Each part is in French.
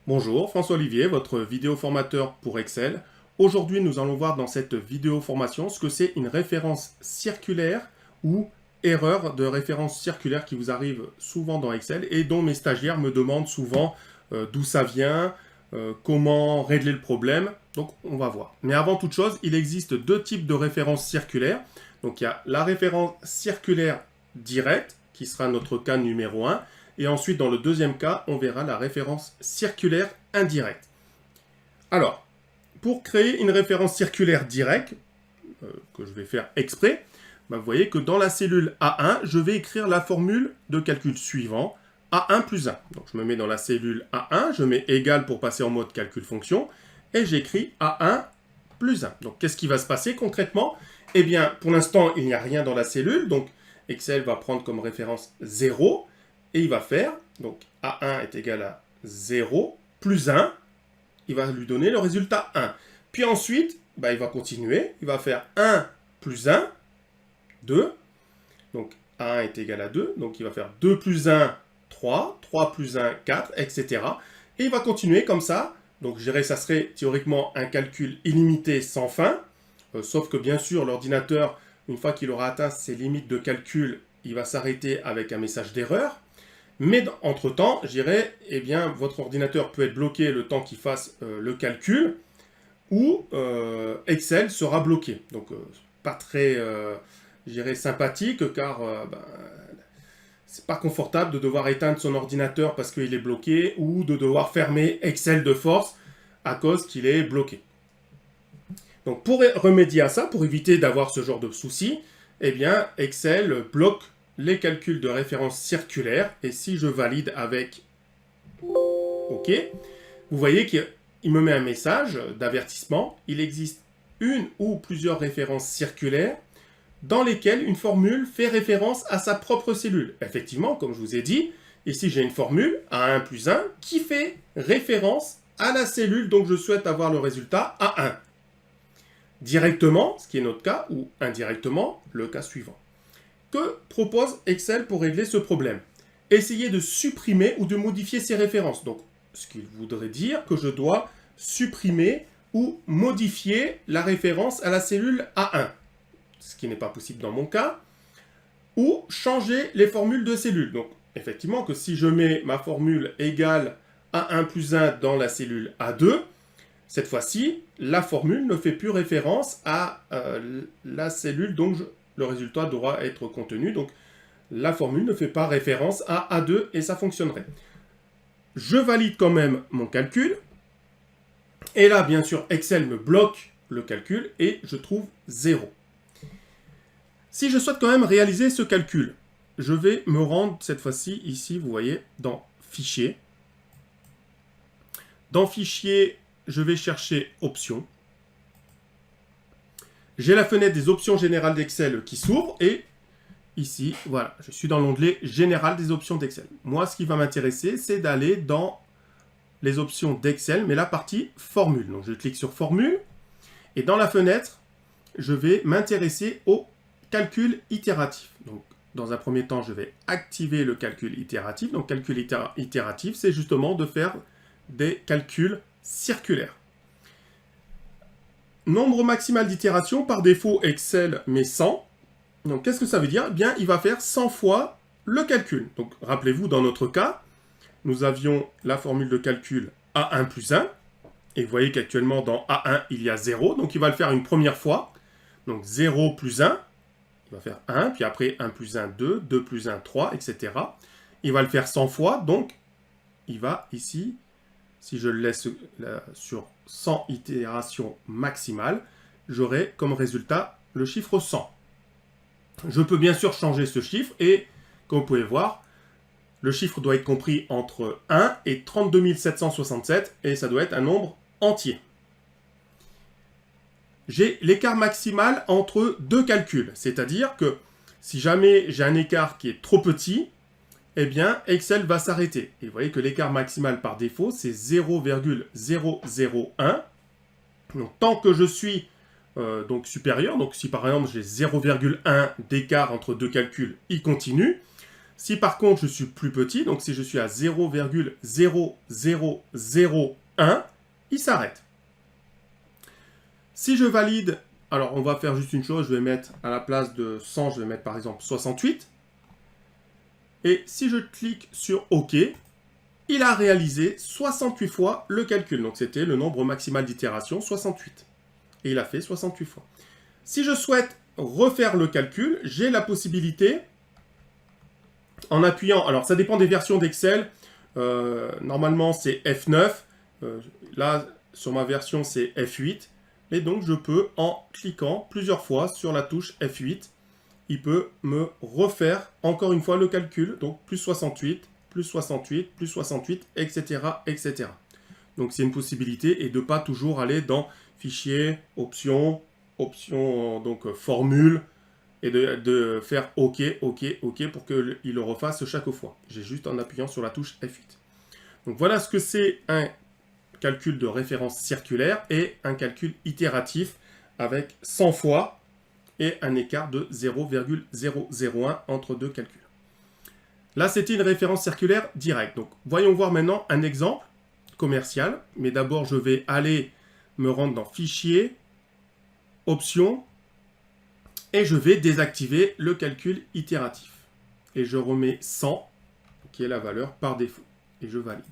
Bonjour, François Olivier, votre vidéo formateur pour Excel. Aujourd'hui, nous allons voir dans cette vidéo formation ce que c'est une référence circulaire ou erreur de référence circulaire qui vous arrive souvent dans Excel et dont mes stagiaires me demandent souvent d'où ça vient, comment régler le problème. Donc, on va voir. Mais avant toute chose, il existe deux types de références circulaires. Donc, il y a la référence circulaire directe, qui sera notre cas numéro 1. Et ensuite, dans le deuxième cas, on verra la référence circulaire indirecte. Alors, pour créer une référence circulaire directe, que je vais faire exprès, vous voyez que dans la cellule A1, je vais écrire la formule de calcul suivant, A1 plus 1. Donc, je me mets dans la cellule A1, je mets égal pour passer en mode calcul fonction, et j'écris A1 plus 1. Donc, qu'est-ce qui va se passer concrètement? Eh bien, pour l'instant, il n'y a rien dans la cellule, donc Excel va prendre comme référence 0, et il va faire, donc A1 est égal à 0 plus 1, il va lui donner le résultat 1. Puis ensuite, il va continuer, il va faire 1 plus 1, 2. Donc A1 est égal à 2, donc il va faire 2 plus 1, 3, 3 plus 1, 4, etc. Et il va continuer comme ça. Donc je dirais que ça serait théoriquement un calcul illimité sans fin, sauf que bien sûr l'ordinateur, une fois qu'il aura atteint ses limites de calcul, il va s'arrêter avec un message d'erreur. Mais entre-temps, je dirais, eh bien, votre ordinateur peut être bloqué le temps qu'il fasse le calcul, ou Excel sera bloqué. Donc, pas très, je dirais, sympathique, car c'est pas confortable de devoir éteindre son ordinateur parce qu'il est bloqué, ou de devoir fermer Excel de force à cause qu'il est bloqué. Donc, pour remédier à ça, pour éviter d'avoir ce genre de soucis, eh bien, Excel bloque les calculs de référence circulaire, et si je valide avec OK, vous voyez qu'il me met un message d'avertissement. Il existe une ou plusieurs références circulaires dans lesquelles une formule fait référence à sa propre cellule. Effectivement, comme je vous ai dit, ici j'ai une formule A1 plus 1 qui fait référence à la cellule dont je souhaite avoir le résultat A1. Directement, ce qui est notre cas, ou indirectement, le cas suivant. Que propose Excel pour régler ce problème? Essayer de supprimer ou de modifier ces références. Donc, ce qu'il voudrait dire que je dois supprimer ou modifier la référence à la cellule A1, ce qui n'est pas possible dans mon cas, ou changer les formules de cellules. Donc, effectivement, que si je mets ma formule égale A1 plus 1 dans la cellule A2, cette fois-ci, la formule ne fait plus référence à la cellule dont le résultat devra être contenu. Donc, la formule ne fait pas référence à A2 et ça fonctionnerait. Je valide quand même mon calcul. Et là, bien sûr, Excel me bloque le calcul et je trouve 0. Si je souhaite quand même réaliser ce calcul, je vais me rendre cette fois-ci ici, vous voyez, dans Fichier. Dans Fichier, je vais chercher Options. J'ai la fenêtre des options générales d'Excel qui s'ouvre et ici, voilà, je suis dans l'onglet Général des options d'Excel. Moi, ce qui va m'intéresser, c'est d'aller dans les options d'Excel, mais la partie Formule. Donc, je clique sur Formule et dans la fenêtre, je vais m'intéresser au calcul itératif. Donc, dans un premier temps, je vais activer le calcul itératif. Donc, calcul itératif, c'est justement de faire des calculs circulaires. Nombre maximal d'itérations, par défaut, Excel met 100. Donc, qu'est-ce que ça veut dire? Eh bien, il va faire 100 fois le calcul. Donc, rappelez-vous, dans notre cas, nous avions la formule de calcul A1 plus 1. Et vous voyez qu'actuellement, dans A1, il y a 0. Donc, il va le faire une première fois. Donc, 0 plus 1. Il va faire 1. Puis après, 1 plus 1, 2. 2 plus 1, 3, etc. Il va le faire 100 fois. Donc, il va ici, si je le laisse sur 100 itérations maximales, j'aurai comme résultat le chiffre 100. Je peux bien sûr changer ce chiffre et, comme vous pouvez voir, le chiffre doit être compris entre 1 et 32 767 et ça doit être un nombre entier. J'ai l'écart maximal entre deux calculs, c'est-à-dire que si jamais j'ai un écart qui est trop petit, eh bien, Excel va s'arrêter. Et vous voyez que l'écart maximal par défaut, c'est 0,001. Donc, tant que je suis donc supérieur, donc si par exemple j'ai 0,1 d'écart entre deux calculs, il continue. Si par contre je suis plus petit, donc si je suis à 0,0001, il s'arrête. Si je valide, alors on va faire juste une chose, je vais mettre à la place de 100, je vais mettre par exemple 68. Et si je clique sur OK, il a réalisé 68 fois le calcul. Donc c'était le nombre maximal d'itérations, 68. Et il a fait 68 fois. Si je souhaite refaire le calcul, j'ai la possibilité, en appuyant, alors ça dépend des versions d'Excel, normalement c'est F9, là sur ma version c'est F8, et donc je peux, en cliquant plusieurs fois sur la touche F8, il peut me refaire encore une fois le calcul, donc plus 68, plus 68, plus 68, etc. etc. Donc c'est une possibilité, et de ne pas toujours aller dans Fichier, Options, donc Formule, et de faire OK, OK, OK pour qu'il le refasse chaque fois. J'ai juste en appuyant sur la touche F8. Donc voilà ce que c'est un calcul de référence circulaire et un calcul itératif avec 100 fois et un écart de 0,001 entre deux calculs. Là, c'était une référence circulaire directe. Donc voyons voir maintenant un exemple commercial. Mais d'abord, je vais aller me rendre dans Fichier, Options, et je vais désactiver le calcul itératif. Et je remets 100, qui est la valeur par défaut. Et je valide.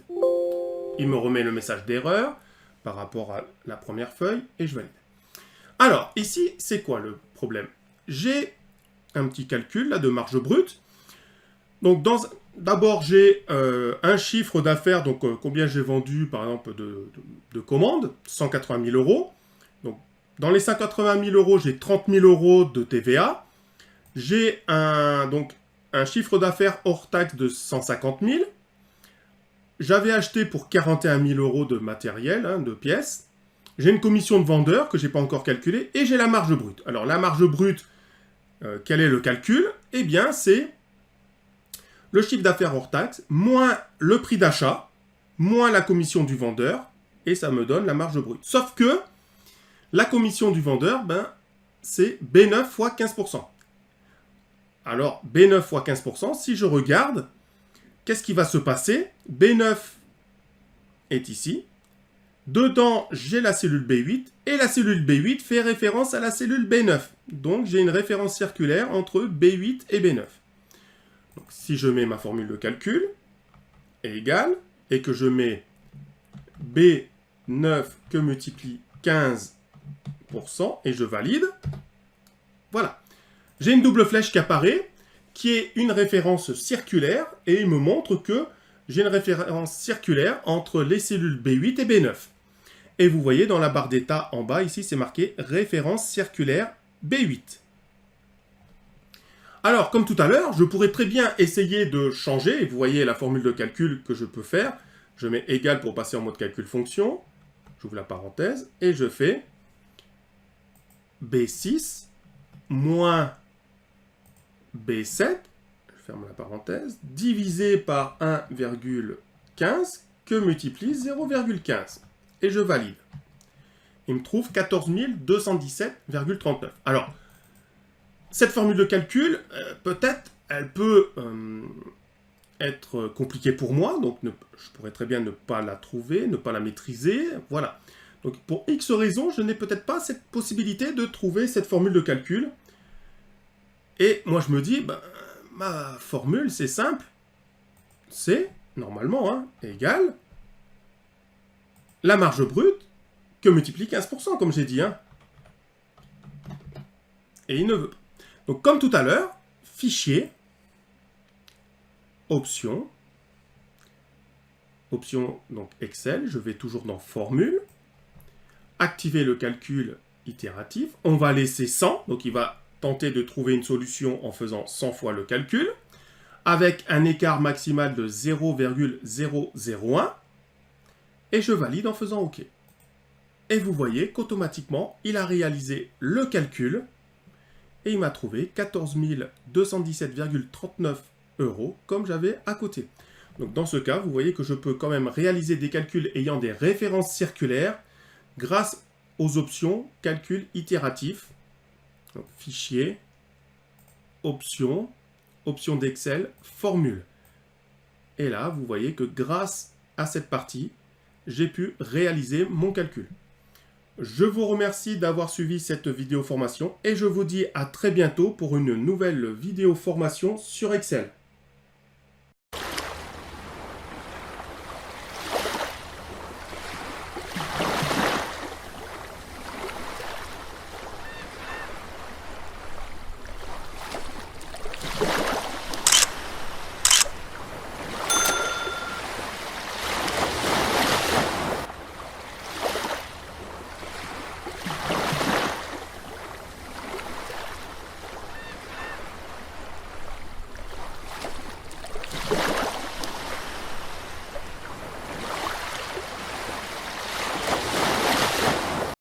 Il me remet le message d'erreur par rapport à la première feuille, et je valide. Alors, ici, c'est quoi le problème? J'ai un petit calcul là, de marge brute. Donc, d'abord, j'ai un chiffre d'affaires, donc combien j'ai vendu, par exemple, de commandes, 180 000 euros. Donc, dans les 180 000 euros, j'ai 30 000 euros de TVA. J'ai un chiffre d'affaires hors taxe de 150 000. J'avais acheté pour 41 000 euros de matériel, de pièces. J'ai une commission de vendeur que je n'ai pas encore calculée. Et j'ai la marge brute. Alors, la marge brute, quel est le calcul? Eh bien, c'est le chiffre d'affaires hors taxe, moins le prix d'achat, moins la commission du vendeur. Et ça me donne la marge brute. Sauf que la commission du vendeur, c'est B9 fois 15%. Alors, B9 fois 15%, si je regarde, qu'est-ce qui va se passer? B9 est ici. Dedans, j'ai la cellule B8. Et la cellule B8 fait référence à la cellule B9. Donc, j'ai une référence circulaire entre B8 et B9. Donc, si je mets ma formule de calcul, est égale, et que je mets B9 que multiplie 15%, et je valide, voilà. J'ai une double flèche qui apparaît, qui est une référence circulaire, et il me montre que j'ai une référence circulaire entre les cellules B8 et B9. Et vous voyez dans la barre d'état en bas, ici, c'est marqué référence circulaire B8. Alors, comme tout à l'heure, je pourrais très bien essayer de changer, et vous voyez la formule de calcul que je peux faire. Je mets égal pour passer en mode calcul fonction, j'ouvre la parenthèse, et je fais B6 moins B7, je ferme la parenthèse, divisé par 1,15 que multiplie 0,15. Et je valide. Il me trouve 14 217,39. Alors, cette formule de calcul, peut-être, elle peut être compliquée pour moi, donc je pourrais très bien ne pas la trouver, ne pas la maîtriser, voilà. Donc, pour X raisons, je n'ai peut-être pas cette possibilité de trouver cette formule de calcul. Et moi, je me dis, ma formule, c'est simple. C'est, normalement, égal la marge brute que multiplie 15%, comme j'ai dit. Et il ne veut pas. Donc, comme tout à l'heure, Fichier, Options, donc Excel, je vais toujours dans Formule, activer le calcul itératif, on va laisser 100, donc il va tenter de trouver une solution en faisant 100 fois le calcul, avec un écart maximal de 0,001, et je valide en faisant OK. Et vous voyez qu'automatiquement, il a réalisé le calcul, et il m'a trouvé 14 217,39 € comme j'avais à côté. Donc dans ce cas, vous voyez que je peux quand même réaliser des calculs ayant des références circulaires grâce aux options calcul itératif. Donc, Fichier, Options, option d'Excel, formule. Et là, vous voyez que grâce à cette partie, j'ai pu réaliser mon calcul. Je vous remercie d'avoir suivi cette vidéo formation et je vous dis à très bientôt pour une nouvelle vidéo formation sur Excel.